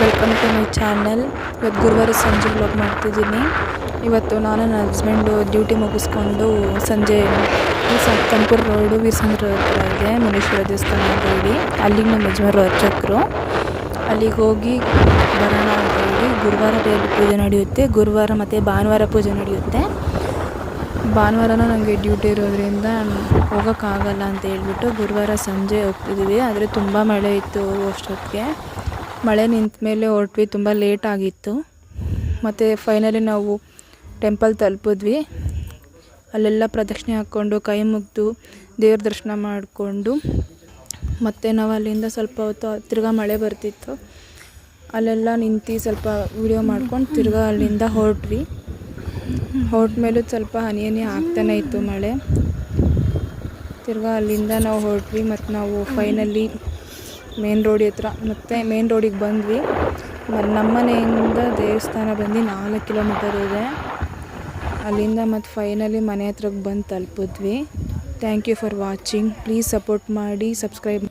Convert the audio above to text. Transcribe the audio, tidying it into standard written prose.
Welcome to my channel. ಇವತ್ತು ಗುರುವಾರ ಸಂಜೆ ವ್ಲಾಗ್ ಮಾಡ್ತಿದ್ದೀನಿ. ಇವತ್ತು ನಾನು ನನ್ನ ಹಸ್ಬೆಂಡು ಡ್ಯೂಟಿ ಮುಗಿಸ್ಕೊಂಡು ಸಂಜೆ ಕನಕಪುರ ರೋಡು ವೀರಸಂದ್ರ ಹತ್ರ ಇದೆ ಮುನೇಶ್ವರ ದೇವಸ್ಥಾನ ಅಂತ ಹೇಳಿ ಅಲ್ಲಿಗೆ ನಮ್ಮ ಯಜಮಾನರು ಅರ್ಚಕರು. ಅಲ್ಲಿಗೆ ಹೋಗಿ ಬರೋಣ ಅಂತ ಹೇಳಿ. ಗುರುವಾರ ಡೈಲಿ ಪೂಜೆ ನಡೆಯುತ್ತೆ, ಗುರುವಾರ ಮತ್ತು ಭಾನುವಾರ ಪೂಜೆ ನಡೆಯುತ್ತೆ. ಭಾನುವಾರನೂ ನನಗೆ ಡ್ಯೂಟಿ ಇರೋದ್ರಿಂದ ಹೋಗೋಕ್ಕಾಗಲ್ಲ ಅಂತ ಹೇಳ್ಬಿಟ್ಟು ಗುರುವಾರ ಸಂಜೆ ಹೋಗ್ತಿದ್ದೀವಿ. ಆದರೆ ತುಂಬ ಮಳೆ ಇತ್ತು ಅಷ್ಟೊತ್ತಿಗೆ. ಮಳೆ ನಿಂತ ಮೇಲೆ ಹೊರಟ್ವಿ, ತುಂಬ ಲೇಟ್ ಆಗಿತ್ತು. ಮತ್ತು ಫೈನಲಿ ನಾವು ಟೆಂಪಲ್ ತಲುಪಿದ್ವಿ. ಅಲ್ಲೆಲ್ಲ ಪ್ರದಕ್ಷಿಣೆ ಹಾಕ್ಕೊಂಡು ಕೈ ಮುಗಿದು ದೇವ್ರ ದರ್ಶನ ಮಾಡಿಕೊಂಡು ಮತ್ತು ನಾವು ಅಲ್ಲಿಂದ ಸ್ವಲ್ಪ ಹೊತ್ತು ತಿರ್ಗಾ ಮಳೆ ಬರ್ತಿತ್ತು, ಅಲ್ಲೆಲ್ಲ ನಿಂತು ಸ್ವಲ್ಪ ವಿಡಿಯೋ ಮಾಡ್ಕೊಂಡು ತಿರ್ಗಾ ಅಲ್ಲಿಂದ ಹೊರಟ್ವಿ. ಮೇಲೂ ಸ್ವಲ್ಪ ಹನಿ ಆಗ್ತಾನೆ ಇತ್ತು ಮಳೆ. ತಿರ್ಗಾ ಅಲ್ಲಿಂದ ನಾವು ಹೊರಟ್ವಿ ಮತ್ತು ನಾವು ಫೈನಲಿ ಮೇನ್ ರೋಡ್ ಹತ್ರ ಮತ್ತು ಮೇನ್ ರೋಡಿಗೆ ಬಂದ್ವಿ. ನಮ್ಮ ಮನೆಯಿಂದ ದೇವಸ್ಥಾನ ಬಂದು 4 ಕಿಲೋಮೀಟರ್ ಇದೆ. ಅಲ್ಲಿಂದ ಮತ್ತು ಫೈನಲಿ ಮನೆ ಹತ್ರಕ್ಕೆ ಬಂದು ತಲುಪಿದ್ವಿ. Thank you for watching. Please support ಮಾಡಿ, ಸಬ್ಸ್ಕ್ರೈಬ್